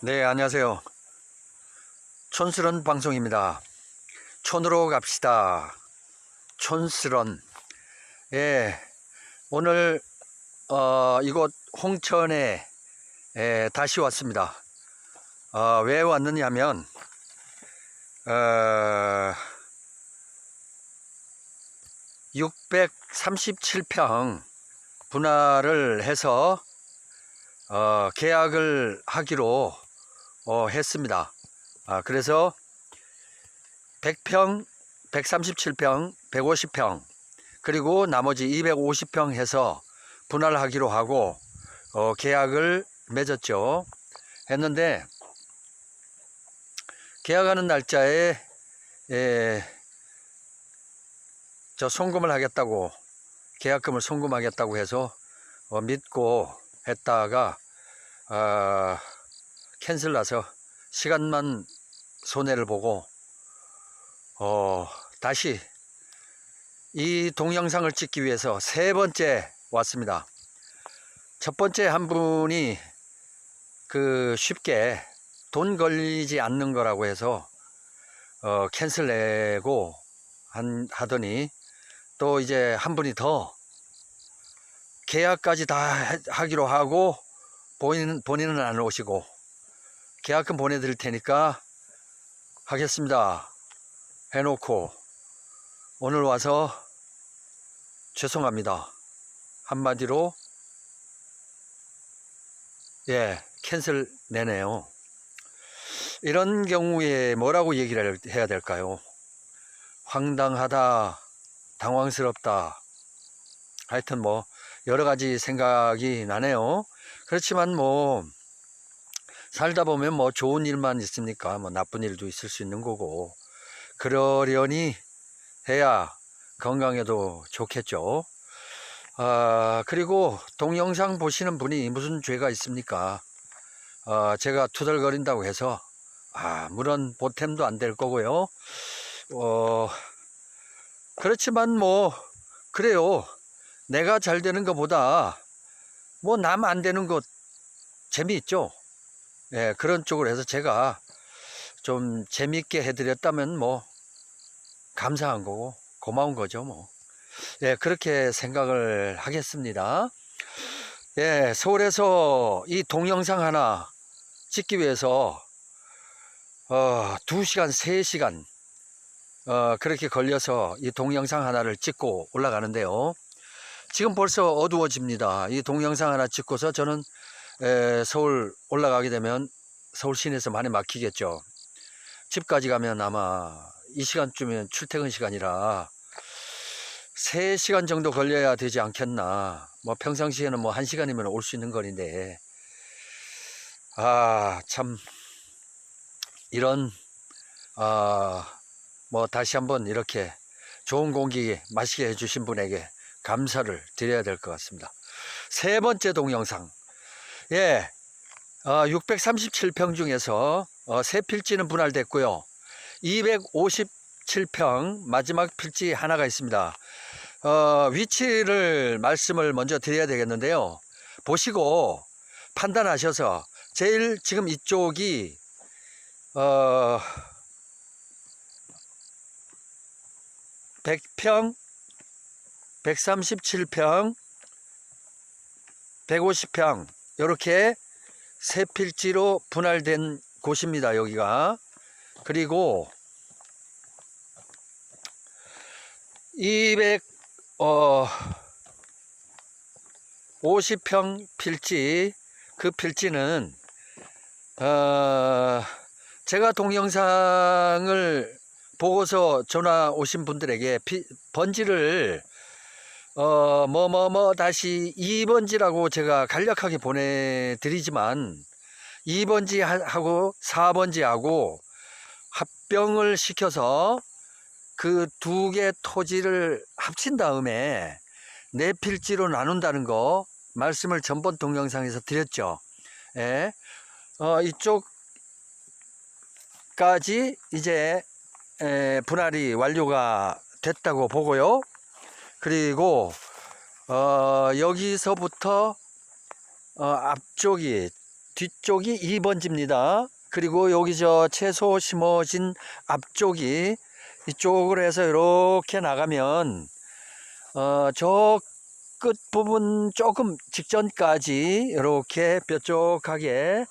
네, 안녕하세요. 촌스런 방송입니다. 촌으로 갑시다. 촌스런. 예, 오늘 이곳 홍천에 다시 왔습니다. 왜 왔느냐면 637평 분할을 해서 계약을 하기로 했습니다. 그래서 100평, 137평, 150평 그리고 나머지 250평 해서 분할하기로 하고 계약을 맺었죠. 했는데 계약하는 날짜에 저 송금을 하겠다고, 계약금을 송금하겠다고 해서 믿고 했다가 캔슬 나서 시간만 손해를 보고 다시 이 동영상을 찍기 위해서 세 번째 왔습니다. 첫 번째 한 분이 쉽게 돈 걸리지 않는 거라고 해서 캔슬 내고 하더니 또 이제 한 분이 더 계약까지 다 하기로 하고 본인은 안 오시고 계약금 보내드릴 테니까 하겠습니다 해놓고 오늘 와서 죄송합니다 한마디로 캔슬 내네요. 이런 경우에 뭐라고 얘기를 해야 될까요? 황당하다, 당황스럽다, 하여튼 뭐 여러가지 생각이 나네요. 그렇지만 뭐 살다 보면 뭐 좋은 일만 있습니까? 뭐 나쁜 일도 있을 수 있는 거고, 그러려니 해야 건강에도 좋겠죠. 그리고 동영상 보시는 분이 무슨 죄가 있습니까? 제가 투덜거린다고 해서 물론 보탬도 안 될 거고요. 그렇지만 뭐 그래요. 내가 잘 되는 것보다 뭐 남 안 되는 것 재미있죠. 그런 쪽으로 해서 제가 좀 재미있게 해드렸다면 뭐 감사한 거고 고마운 거죠 뭐. 그렇게 생각을 하겠습니다. 서울에서 이 동영상 하나 찍기 위해서 2시간 3시간 그렇게 걸려서 이 동영상 하나를 찍고 올라가는데요. 지금 벌써 어두워집니다. 이 동영상 하나 찍고서 저는 서울 올라가게 되면 서울 시내에서 많이 막히겠죠. 집까지 가면 아마 이 시간쯤이면 출퇴근 시간이라 3시간 정도 걸려야 되지 않겠나. 뭐 평상시에는 뭐 1시간이면 올 수 있는 거리인데 참 이런 뭐 다시 한번 이렇게 좋은 공기 마시게 해주신 분에게 감사를 드려야 될 것 같습니다. 세 번째 동영상. 637평 중에서 세 필지는 분할됐고요. 257평 마지막 필지 하나가 있습니다. 위치를 말씀을 먼저 드려야 되겠는데요. 보시고 판단하셔서 제일 지금 이쪽이 100평, 137평, 150평 이렇게 세 필지로 분할된 곳입니다. 여기가. 그리고 250평 필지, 그 필지는 제가 동영상을 보고서 전화 오신 분들에게 번지를 다시 2번지라고 제가 간략하게 보내드리지만 2번지하고 4번지하고 합병을 시켜서 그 두 개 토지를 합친 다음에 네 필지로 나눈다는 거 말씀을 전번 동영상에서 드렸죠. 이쪽까지 이제 분할이 완료가 됐다고 보고요. 그리고 여기서부터 앞쪽이 뒤쪽이 2번지입니다. 그리고 여기 저 채소 심어진 앞쪽이 이쪽으로 해서 이렇게 나가면 저 끝 부분 조금 직전까지 이렇게 뾰족하게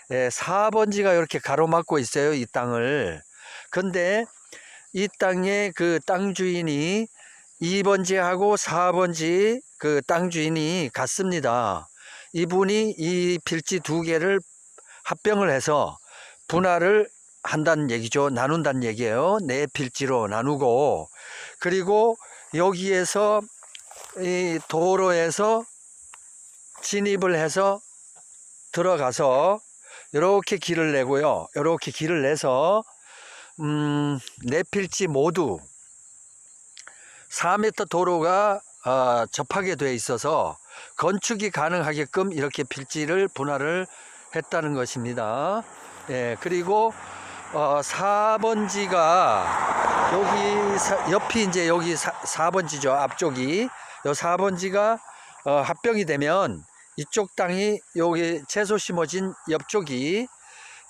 4번지가 이렇게 가로막고 있어요, 이 땅을. 근데 이 땅의 그 땅 주인이 2번지하고 4번지 그 땅 주인이 같습니다. 이분이 이 필지 두 개를 합병을 해서 분할을 한다는 얘기죠. 나눈다는 얘기예요. 네 필지로 나누고, 그리고 여기에서 이 도로에서 진입을 해서 들어가서 이렇게 길을 내고요. 이렇게 길을 내서 네 필지 모두 4m 도로가 접하게 돼 있어서 건축이 가능하게끔 이렇게 필지를 분할을 했다는 것입니다. 예, 그리고 4번지가 여기 옆이 이제 여기 4번지죠. 앞쪽이 요 4번지가 합병이 되면 이쪽 땅이 여기 채소 심어진 옆쪽이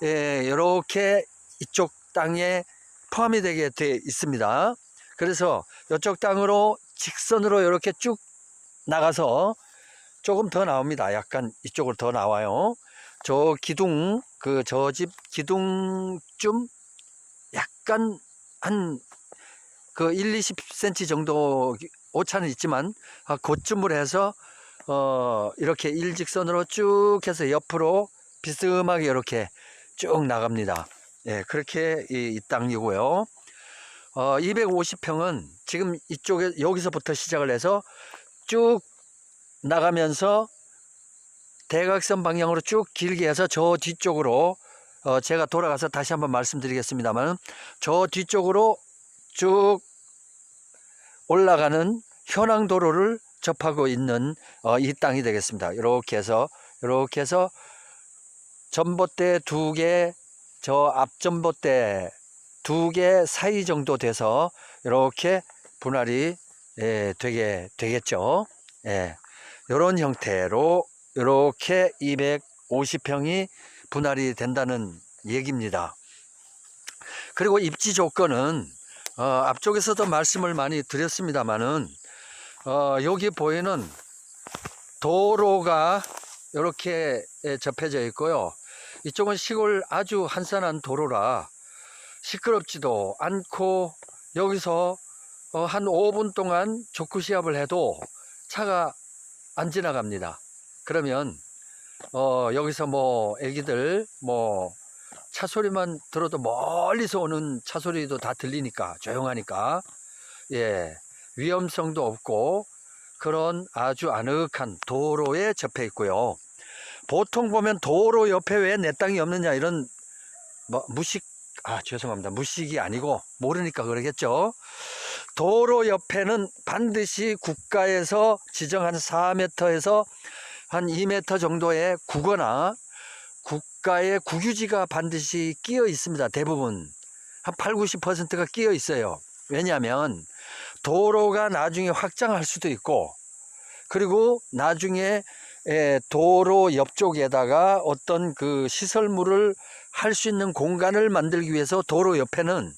이렇게 이쪽 땅에 포함이 되게 돼 있습니다. 그래서 이쪽 땅으로 직선으로 이렇게 쭉 나가서 조금 더 나옵니다. 약간 이쪽으로 더 나와요. 저 기둥, 저 집 기둥쯤 약간 한 1, 20cm 정도 오차는 있지만 그쯤으로 해서 이렇게 일직선으로 쭉 해서 옆으로 비스듬하게 이렇게 쭉 나갑니다. 예, 그렇게 이 땅이고요. 250평은 지금 이쪽에 여기서부터 시작을 해서 쭉 나가면서 대각선 방향으로 쭉 길게 해서 저 뒤쪽으로 제가 돌아가서 다시 한번 말씀드리겠습니다만 저 뒤쪽으로 쭉 올라가는 현황도로를 접하고 있는 이 땅이 되겠습니다. 이렇게 해서 전봇대 2개, 저 앞전봇대 2개 사이 정도 돼서 이렇게 분할이 되겠죠. 예, 이런 형태로 이렇게 250평이 분할이 된다는 얘기입니다. 그리고 입지 조건은 앞쪽에서도 말씀을 많이 드렸습니다만은 여기 보이는 도로가 이렇게 접해져 있고요. 이쪽은 시골 아주 한산한 도로라 시끄럽지도 않고 여기서 한 5분 동안 족구 시합을 해도 차가 안 지나갑니다. 그러면 여기서 뭐 애기들 뭐 차 소리만 들어도 멀리서 오는 차 소리도 다 들리니까 조용하니까 예, 위험성도 없고 그런 아주 아늑한 도로에 접해 있고요. 보통 보면 도로 옆에 왜 내 땅이 없느냐 이런 죄송합니다. 무식이 아니고 모르니까 그러겠죠. 도로 옆에는 반드시 국가에서 지정한 4m에서 한 2m 정도의 국어나 국가의 국유지가 반드시 끼어 있습니다. 대부분 한 8, 90%가 끼어 있어요. 왜냐하면 도로가 나중에 확장할 수도 있고 그리고 나중에 도로 옆쪽에다가 어떤 그 시설물을 할 수 있는 공간을 만들기 위해서 도로 옆에는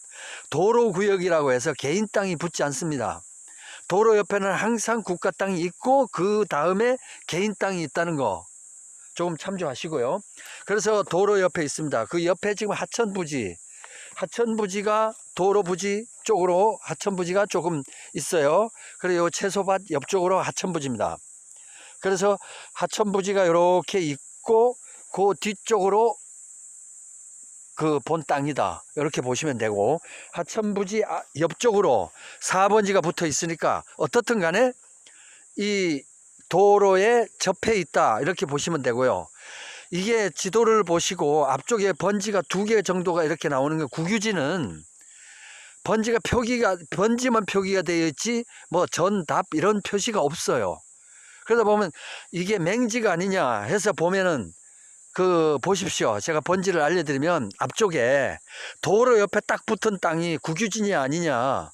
도로구역이라고 해서 개인 땅이 붙지 않습니다. 도로 옆에는 항상 국가 땅이 있고 그 다음에 개인 땅이 있다는 거 조금 참조하시고요. 그래서 도로 옆에 있습니다. 그 옆에 지금 하천부지가 도로부지 쪽으로 하천부지가 조금 있어요. 그리고 채소밭 옆쪽으로 하천부지입니다. 그래서 하천부지가 이렇게 있고 그 뒤쪽으로 그 본 땅이다 이렇게 보시면 되고 하천부지 옆쪽으로 4번지가 붙어 있으니까 어떻든 간에 이 도로에 접해 있다 이렇게 보시면 되고요. 이게 지도를 보시고 앞쪽에 번지가 2개 정도가 이렇게 나오는 게 국유지는 번지만 표기가 되어 있지 뭐 전답 이런 표시가 없어요. 그러다 보면 이게 맹지가 아니냐 해서 보면은 보십시오. 제가 번지를 알려드리면 앞쪽에 도로 옆에 딱 붙은 땅이 국유지냐 아니냐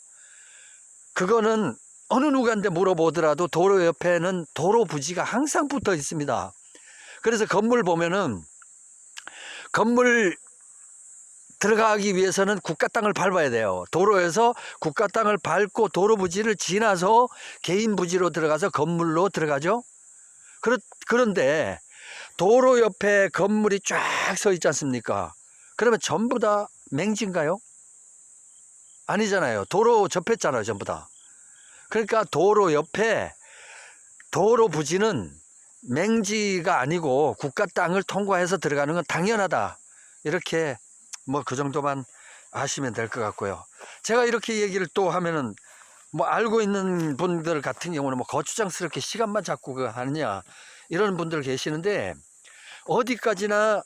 그거는 어느 누구한테 물어보더라도 도로 옆에는 도로 부지가 항상 붙어 있습니다. 그래서 건물 보면은 건물 들어가기 위해서는 국가 땅을 밟아야 돼요. 도로에서 국가 땅을 밟고 도로 부지를 지나서 개인 부지로 들어가서 건물로 들어가죠. 그런데 도로 옆에 건물이 쫙 서 있지 않습니까? 그러면 전부 다 맹지인가요? 아니잖아요. 도로 접했잖아요, 전부 다. 그러니까 도로 옆에 도로 부지는 맹지가 아니고 국가 땅을 통과해서 들어가는 건 당연하다. 이렇게 뭐 그 정도만 아시면 될 것 같고요. 제가 이렇게 얘기를 또 하면은 뭐 알고 있는 분들 같은 경우는 뭐 거추장스럽게 시간만 잡고 그 하느냐 이런 분들 계시는데, 어디까지나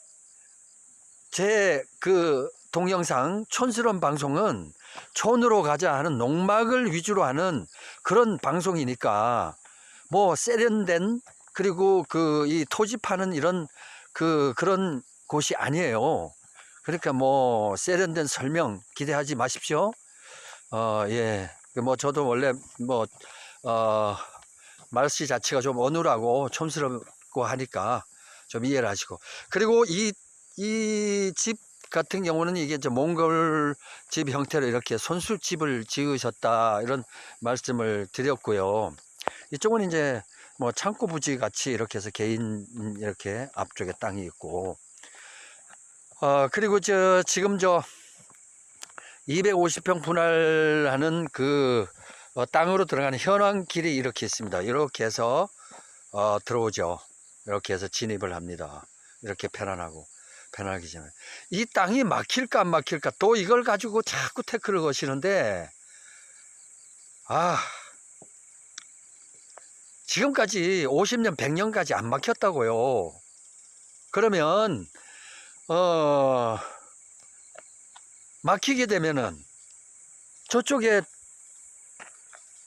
제 그 동영상 촌스러운 방송은 촌으로 가자 하는 농막을 위주로 하는 그런 방송이니까 뭐 세련된, 그리고 그 이 토지 파는 이런 그런 곳이 아니에요. 그러니까 뭐 세련된 설명 기대하지 마십시오. 예. 뭐 저도 원래 뭐 말씨 자체가 좀 어눌하고 촌스럽고 하니까 좀 이해를 하시고. 그리고 이 집 같은 경우는 이게 이제 몽골 집 형태로 이렇게 손수집을 지으셨다 이런 말씀을 드렸고요. 이쪽은 이제 뭐 창고 부지 같이 이렇게 해서 개인 이렇게 앞쪽에 땅이 있고, 그리고 지금 250평 분할하는 그 땅으로 들어가는 현황길이 이렇게 있습니다. 이렇게 해서 들어오죠. 이렇게 해서 진입을 합니다. 이렇게 편안하기 전에. 이 땅이 막힐까 안 막힐까 또 이걸 가지고 자꾸 태클을 거시는데, 지금까지 50년 100년까지 안 막혔다고요. 그러면 막히게 되면은 저쪽에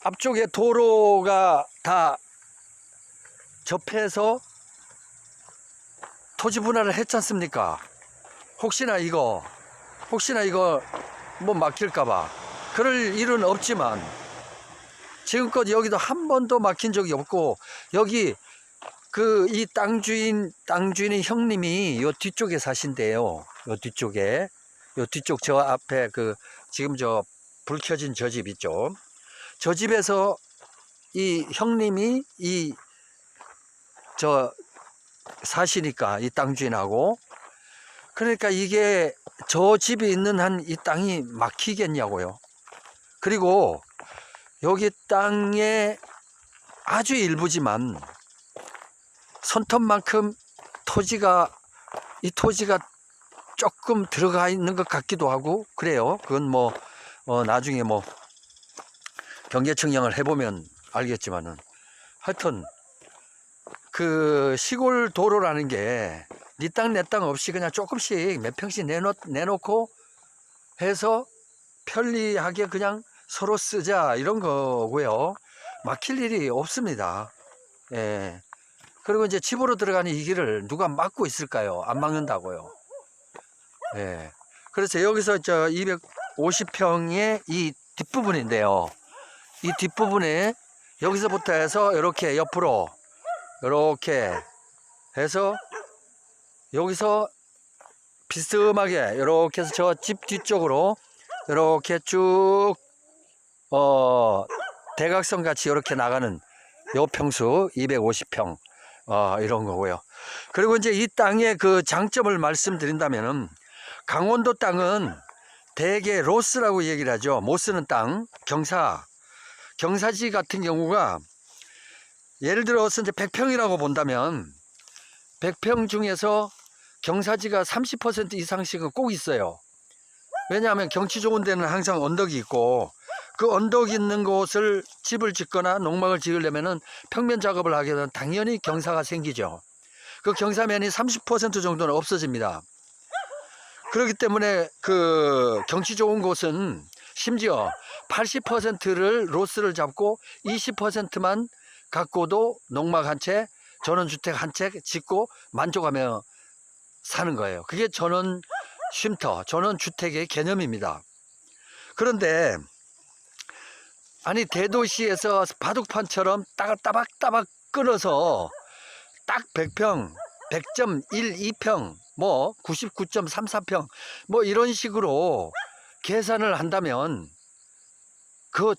앞쪽에 도로가 다 접해서 토지 분할을 했지 않습니까? 혹시나 이거 뭐 막힐까봐. 그럴 일은 없지만 지금껏 여기도 한 번도 막힌 적이 없고, 여기 이 땅 주인의 형님이 요 뒤쪽에 사신대요. 요 뒤쪽 저 앞에 지금 불 켜진 저 집 있죠. 저 집에서 이 형님이 사시니까 이 땅 주인하고. 그러니까 이게 저 집이 있는 한 이 땅이 막히겠냐고요. 그리고 여기 땅의 아주 일부지만 손톱만큼 이 토지가 조금 들어가 있는 것 같기도 하고 그래요. 그건 뭐 나중에 뭐 경계 측량을 해보면 알겠지만은, 하여튼 그 시골 도로라는 게 네 땅 내 땅 없이 그냥 조금씩 몇 평씩 내놓고 해서 편리하게 그냥 서로 쓰자 이런 거고요. 막힐 일이 없습니다. 예. 그리고 이제 집으로 들어가는 이 길을 누가 막고 있을까요? 안 막는다고요. 예. 그래서 여기서 250평의 이 뒷부분인데요. 이 뒷부분에 여기서부터 해서 이렇게 옆으로 이렇게 해서 여기서 비스듬하게 이렇게 해서 저 집 뒤쪽으로 이렇게 쭉 대각선 같이 이렇게 나가는 요 평수 250평 이런 거고요. 그리고 이제 이 땅의 그 장점을 말씀드린다면은, 강원도 땅은 대개 로스라고 얘기를 하죠. 못 쓰는 땅. 경사지 같은 경우가 예를 들어서 이제 100평이라고 본다면 100평 중에서 경사지가 30% 이상씩은 꼭 있어요. 왜냐하면 경치 좋은 데는 항상 언덕이 있고, 그 언덕 있는 곳을 집을 짓거나 농막을 지으려면은 평면 작업을 하게 되면 당연히 경사가 생기죠. 그 경사면이 30% 정도는 없어집니다. 그렇기 때문에 그 경치 좋은 곳은 심지어 80%를 로스를 잡고 20%만 갖고도 농막 한 채, 전원주택 한 채 짓고 만족하며 사는 거예요. 그게 전원 쉼터, 전원주택의 개념입니다. 그런데 아니 대도시에서 바둑판처럼 따박따박 끊어서 딱 100평, 100.1, 2평 뭐 99.34평 뭐 이런 식으로 계산을 한다면 그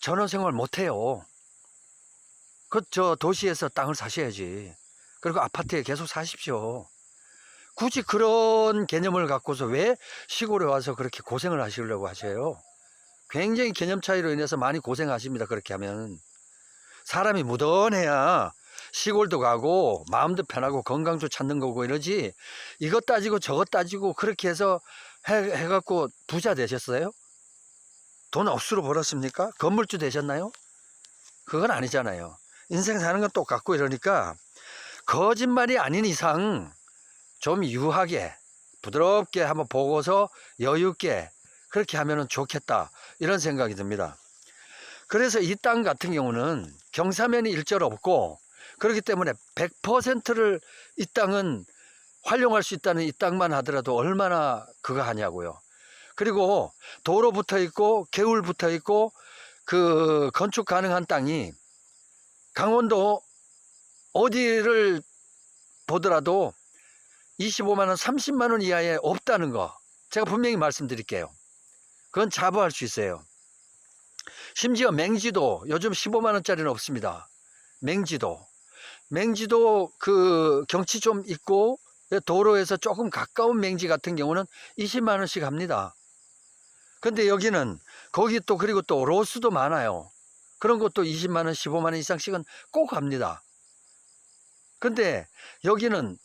전원생활 못해요. 그 저 도시에서 땅을 사셔야지. 그리고 아파트에 계속 사십시오. 굳이 그런 개념을 갖고서 왜 시골에 와서 그렇게 고생을 하시려고 하셔요? 굉장히 개념 차이로 인해서 많이 고생하십니다. 그렇게 하면 사람이 무던해야 시골도 가고 마음도 편하고 건강도 찾는 거고 이러지, 이것 따지고 저것 따지고 그렇게 해서 해갖고 부자 되셨어요? 돈 억수로 벌었습니까? 건물주 되셨나요? 그건 아니잖아요. 인생 사는 건 똑같고 이러니까 거짓말이 아닌 이상 좀 유하게 부드럽게 한번 보고서 여유있게 그렇게 하면 좋겠다, 이런 생각이 듭니다. 그래서 이 땅 같은 경우는 경사면이 일절 없고 그렇기 때문에 100%를 이 땅은 활용할 수 있다는 이 땅만 하더라도 얼마나 그거 하냐고요. 그리고 도로 붙어 있고 개울 붙어 있고 그 건축 가능한 땅이 강원도 어디를 보더라도 25만원 30만원 이하에 없다는 거 제가 분명히 말씀드릴게요. 그건 자부할 수 있어요. 심지어 맹지도 요즘 15만원짜리는 없습니다. 맹지도 그 경치 좀 있고 도로에서 조금 가까운 맹지 같은 경우는 20만원씩 합니다. 근데 여기는 거기 또 그리고 또 로스도 많아요. 그런 것도 20만원 15만원 이상씩은 꼭 합니다. 근데 여기는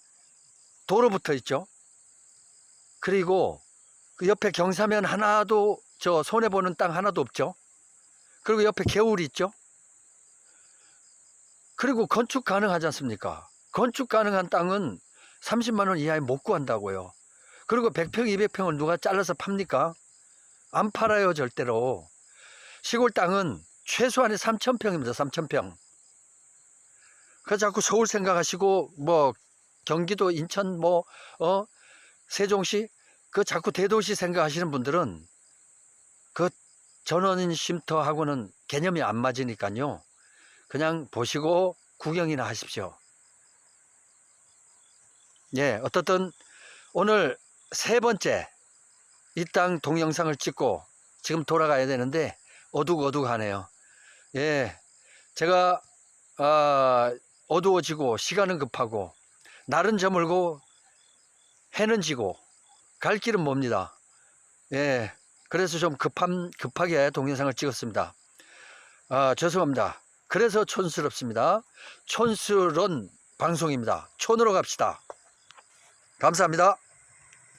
도로 붙어 있죠. 그리고 그 옆에 경사면 하나도 저 손해보는 땅 하나도 없죠. 그리고 옆에 개울이 있죠. 그리고 건축 가능하지 않습니까? 건축 가능한 땅은 30만원 이하에 못 구한다고요. 그리고 100평 200평을 누가 잘라서 팝니까? 안 팔아요, 절대로. 시골 땅은 최소한의 3,000평입니다. 3,000평. 그래서 자꾸 서울 생각하시고 뭐 경기도 인천 뭐 세종시 그 자꾸 대도시 생각하시는 분들은 그 전원 쉼터하고는 개념이 안 맞으니까요. 그냥 보시고 구경이나 하십시오. 예, 어떻든 오늘 세 번째 이 땅 동영상을 찍고 지금 돌아가야 되는데 어둑어둑하네요. 예, 제가 어두워지고 시간은 급하고 날은 저물고 해는 지고 갈 길은 멉니다. 예, 그래서 좀 급하게 동영상을 찍었습니다. 죄송합니다. 그래서 촌스럽습니다. 촌스러운 방송입니다. 촌으로 갑시다. 감사합니다.